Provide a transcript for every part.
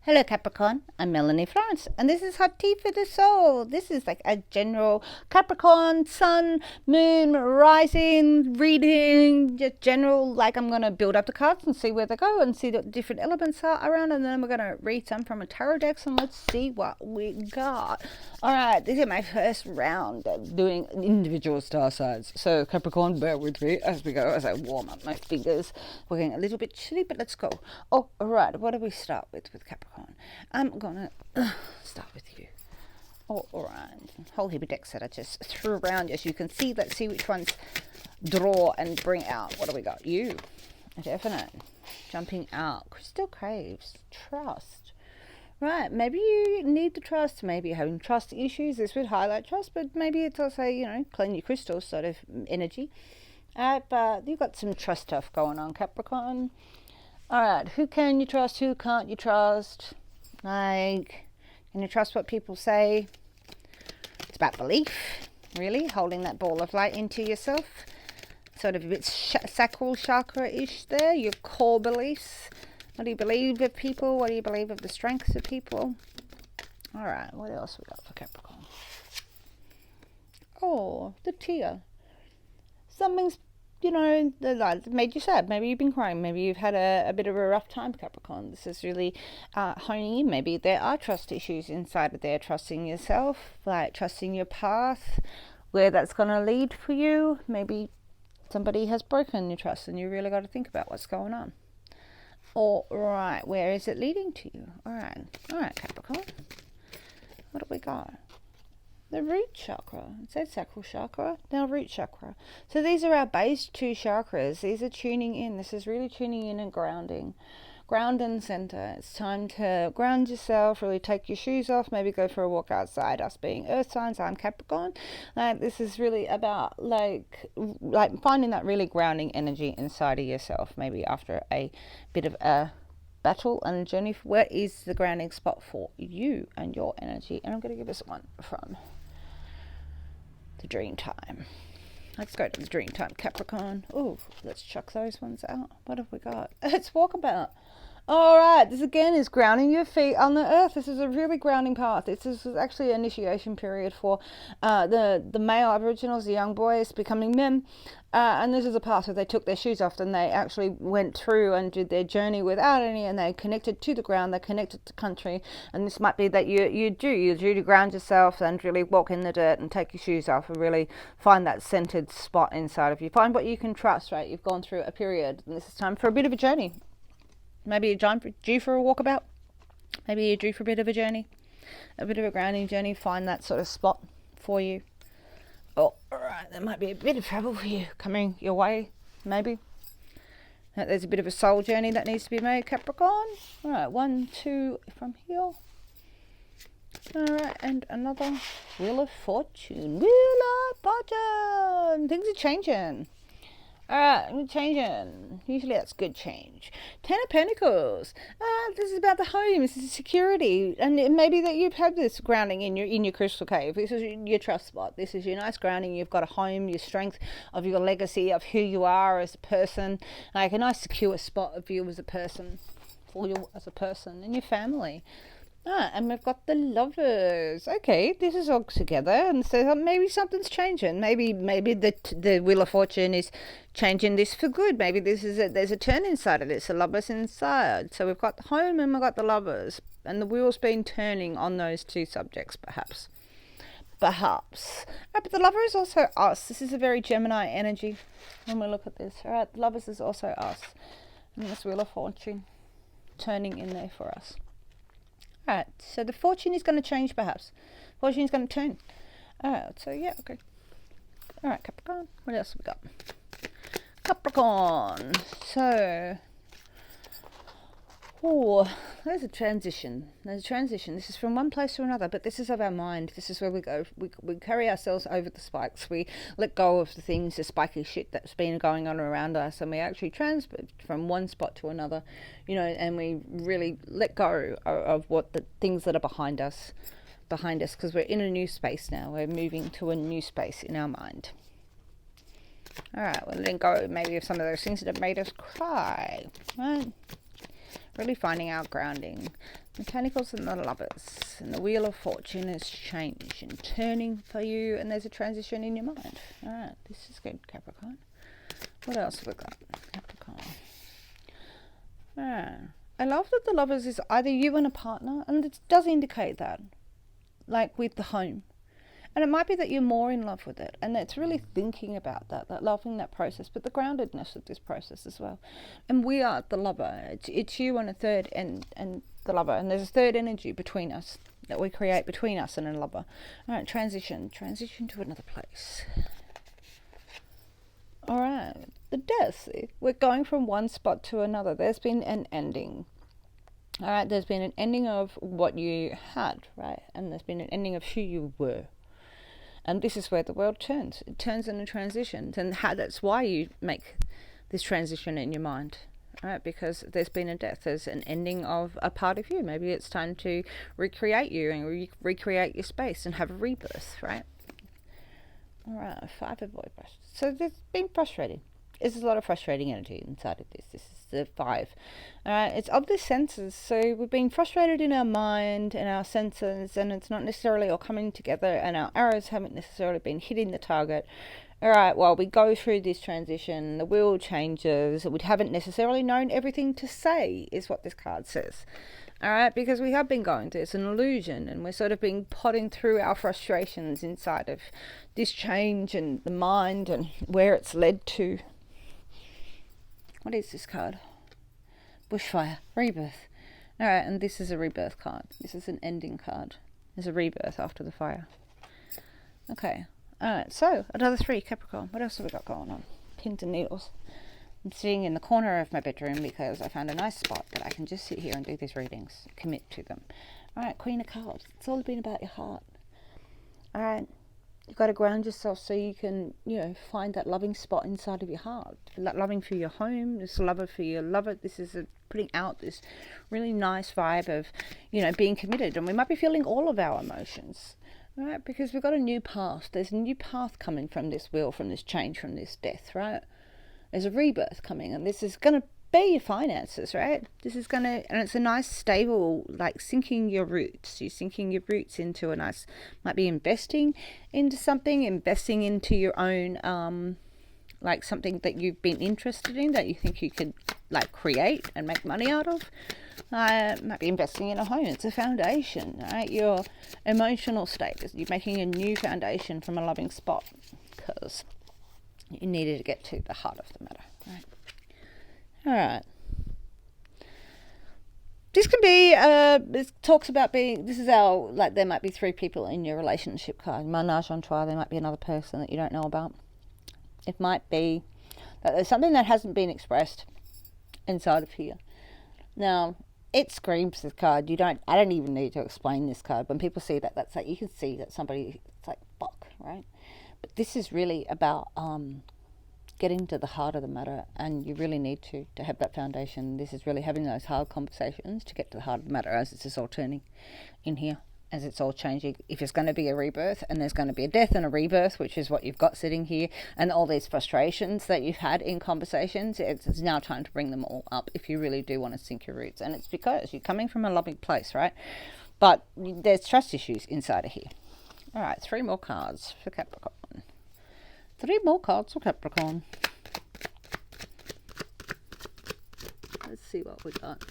Hello Capricorn, I'm Melanie Florence and this is Hot Tea for the Soul. This is like a general Capricorn, Sun, Moon, Rising, reading, just general, like I'm going to build up the cards and see where they go and see what different elements are around, and then we're going to read some from a tarot deck and let's see what we got. Alright, this is my first round of doing individual star signs. So Capricorn, bear with me as we go, as I warm up my fingers. We're getting a little bit chilly, but let's go. Oh, alright, what do we start with Capricorn? I'm gonna start with you. Oh, alright. Whole heap of decks that I just threw around, as you can see. Let's see which ones draw and bring out. What do we got? You. A definite. Jumping out. Crystal Caves. Trust. Right, maybe you need to trust. Maybe you're having trust issues. This would highlight trust, but maybe it's also, clean your crystals sort of energy. But you've got some trust stuff going on, Capricorn. Alright, who can you trust? Who can't you trust? Like, can you trust what people say? It's about belief, really, holding that ball of light into yourself. Sort of a bit sacral chakra-ish there, your core beliefs. What do you believe of people? What do you believe of the strengths of people? Alright, what else we got for Capricorn? Oh, the tear. Something's that made you sad. Maybe you've been crying. Maybe you've had a bit of a rough time, Capricorn. This is really honing in. Maybe there are trust issues inside of there. Trusting yourself, like trusting your path, where that's going to lead for you. Maybe somebody has broken your trust and you really got to think about what's going on. All right, where is it leading to you? All right, Capricorn. What do we got? The root chakra. It said sacral chakra, now root chakra. So these are our base two chakras. These are tuning in. This is really tuning in and grounding. Ground and center. It's time to ground yourself, really take your shoes off, maybe go for a walk outside. Us being earth signs, I'm Capricorn. This is really about like finding that really grounding energy inside of yourself, maybe after a bit of a battle and journey. Where is the grounding spot for you and your energy? And I'm going to give us one from the dream time. Let's go to the dream time, Capricorn. Oh, let's chuck those ones out. What have we got? It's walkabout. All right, this again is grounding your feet on the earth. This is a really grounding path. This is actually an initiation period for the male Aboriginals, the young boys becoming men. And this is a path where they took their shoes off and they actually went through and did their journey without any, and they connected to the ground, they connected to country. And this might be that you do to ground yourself and really walk in the dirt and take your shoes off and really find that centered spot inside of you. Find what you can trust, right? You've gone through a period and this is time for a bit of a journey. Maybe you're due for a walkabout. Maybe you're due for a bit of a journey. A bit of a grounding journey. Find that sort of spot for you. Oh, alright. There might be a bit of trouble for you coming your way. Maybe. There's a bit of a soul journey that needs to be made, Capricorn. Alright, 1, 2 from here. Alright, and another Wheel of Fortune. Wheel of Fortune! Things are changing. Alright, changing. Usually that's good change. 10 of Pentacles. This is about the home. This is security. And it may be that you've had this grounding in your crystal cave. This is your trust spot. This is your nice grounding. You've got a home, your strength of your legacy, of who you are as a person. Like a nice secure spot of you as a person. For you as a person and your family. And we've got the Lovers. Okay, this is all together, and so maybe something's changing. Maybe the Wheel of Fortune is changing this for good. Maybe there's a turn inside of this. The Lovers inside. So we've got the home and we've got the Lovers, and the wheel's been turning on those two subjects, perhaps. But the Lover is also us. This is a very Gemini energy when we look at this. All right, the Lovers is also us, and this Wheel of Fortune turning in there for us. Alright, so the fortune is going to change perhaps. Fortune is going to turn. Alright, so yeah, okay. Alright, Capricorn. What else have we got? Capricorn. So, there's a transition. This is from one place to another, but this is of our mind. This is where we go. We carry ourselves over the spikes. We let go of the things, the spiky shit that's been going on around us, and we actually transfer from one spot to another, and we really let go of what the things that are behind us, because we're in a new space now. We're moving to a new space in our mind. All right, we're letting go maybe of some of those things that have made us cry, right? Really finding our grounding. Mechanicals and the Lovers. And the Wheel of Fortune is change and turning for you. And there's a transition in your mind. Alright, this is good, Capricorn. What else have we got? Capricorn. Alright. I love that the Lovers is either you and a partner. And it does indicate that. Like with the home. And it might be that you're more in love with it. And it's really thinking about that loving that process, but the groundedness of this process as well. And we are the lover. It's you and a third and the lover. And there's a third energy between us that we create between us and a lover. All right, transition to another place. All right, the Death. We're going from one spot to another. There's been an ending. All right, there's been an ending of what you had, right? And there's been an ending of who you were. And this is where the world turns. It turns in a transition. And that's why you make this transition in your mind. Right? Because there's been a death. There's an ending of a part of you. Maybe it's time to recreate you and recreate your space and have a rebirth, right? All right, 5 of Void. So there's been frustrating. There's a lot of frustrating energy inside of this. This is the 5. All right, it's of the senses. So we've been frustrated in our mind and our senses, and it's not necessarily all coming together, and our arrows haven't necessarily been hitting the target. All right, well, we go through this transition. The wheel changes. We haven't necessarily known everything to say, is what this card says. All right, because we have been going through, it's an illusion, and we're sort of been potting through our frustrations inside of this change and the mind and where it's led to. What is this card? Bushfire, rebirth. All right, and this is a rebirth card. This is an ending card. There's a rebirth after the fire. Okay. All right, so another 3, Capricorn. What else have we got going on? Pins and needles. I'm sitting in the corner of my bedroom because I found a nice spot that I can just sit here and do these readings, commit to them. All right, Queen of Cups. It's all been about your heart. All right. You've got to ground yourself so you can, find that loving spot inside of your heart. Loving for your home, this lover for your lover. This is putting out this really nice vibe of, being committed. And we might be feeling all of our emotions, right? Because we've got a new path. There's a new path coming from this wheel, from this change, from this death, right? There's a rebirth coming, and this is going to be your finances, right? This is going to, and it's a nice stable, like sinking your roots. You're sinking your roots into a nice, might be investing into something, investing into your own, like something that you've been interested in, that you think you could like create and make money out of. Might be investing in a home. It's a foundation, right? Your emotional state is you're making a new foundation from a loving spot because you needed to get to the heart of the matter, right? All right. This can be, this talks about being, this is our, like there might be 3 people in your relationship card. Menage a trois, there might be another person that you don't know about. It might be that there's something that hasn't been expressed inside of here. Now, it screams this card. I don't even need to explain this card. When people see that, that's like, you can see that somebody, it's like, fuck, right? But this is really about, getting to the heart of the matter, and you really need to have that foundation. This is really having those hard conversations to get to the heart of the matter as it's all turning in here, as it's all changing. If it's going to be a rebirth, and there's going to be a death and a rebirth, which is what you've got sitting here, and all these frustrations that you've had in conversations, it's now time to bring them all up if you really do want to sink your roots. And it's because you're coming from a loving place, right? But there's trust issues inside of here. All right, 3 more cards for Capricorn. 3 more cards for Capricorn. Let's see what we got.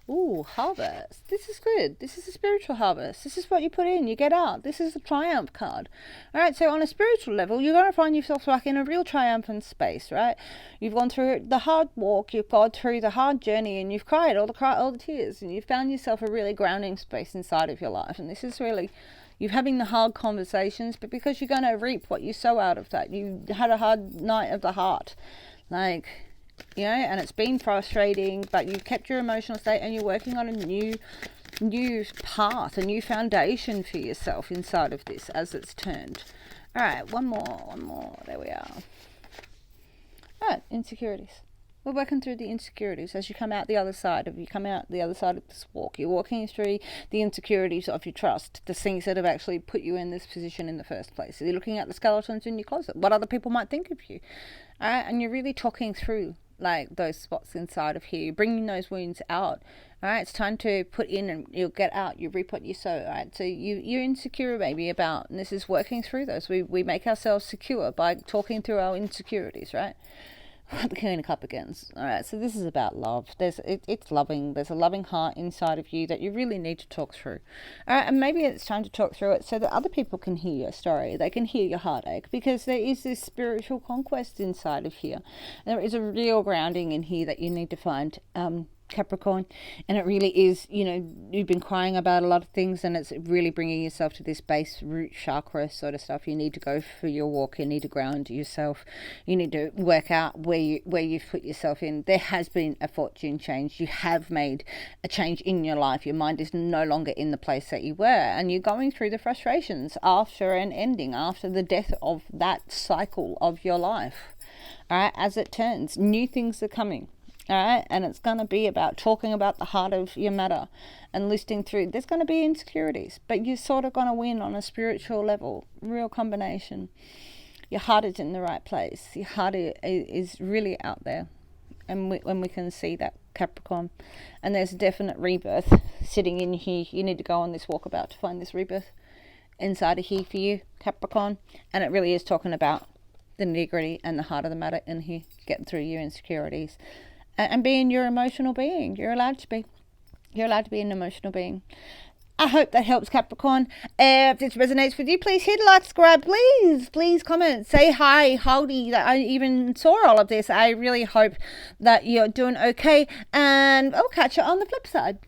Ooh, harvest. This is good. This is a spiritual harvest. This is what you put in, you get out. This is a triumph card. All right, so on a spiritual level, you're going to find yourself like in a real triumphant space, right? You've gone through the hard walk, you've gone through the hard journey, and you've cried all the tears, and you've found yourself a really grounding space inside of your life. And this is really, you're having the hard conversations, but because you're going to reap what you sow out of that. You had a hard night of the heart, like, and it's been frustrating, but you've kept your emotional state and you're working on a new path, a new foundation for yourself inside of this as it's turned. All right, one more. There we are. All right, insecurities. We're working through the insecurities as you come out the other side of this walk. You're walking through the insecurities of your trust, the things that have actually put you in this position in the first place. So you're looking at the skeletons in your closet, what other people might think of you. All right, and you're really talking through like those spots inside of here, bringing those wounds out. All right, it's time to put in and you'll get out. You reap what you sow. All right, so you're insecure maybe about, and this is working through those. We make ourselves secure by talking through our insecurities, right? The Queen of Cup again. All right, so this is about love. It's loving. There's a loving heart inside of you that you really need to talk through. All right, and maybe it's time to talk through it so that other people can hear your story. They can hear your heartache, because there is this spiritual conquest inside of here. There is a real grounding in here that you need to find. Capricorn, and it really is, you've been crying about a lot of things, and it's really bringing yourself to this base root chakra sort of stuff. You need to go for your walk. You need to ground yourself. You need to work out where you've put yourself in. There has been a fortune change. You have made a change in your life. Your mind is no longer in the place that you were, and you're going through the frustrations after an ending, after the death of that cycle of your life. All right, as it turns, new things are coming. All right, and it's going to be about talking about the heart of your matter and listing through. There's going to be insecurities, but you're sort of going to win on a spiritual level. Real combination. Your heart is in the right place. Your heart is really out there, and when we can see that, Capricorn, and there's a definite rebirth sitting in here. You need to go on this walkabout to find this rebirth inside of here for you, Capricorn, and it really is talking about the nitty-gritty and the heart of the matter in here, getting through your insecurities. And being your emotional being. You're allowed to be. You're allowed to be an emotional being. I hope that helps, Capricorn. If this resonates with you, please hit like, subscribe. Please comment. Say hi, howdy, that I even saw all of this. I really hope that you're doing okay. And I'll catch you on the flip side.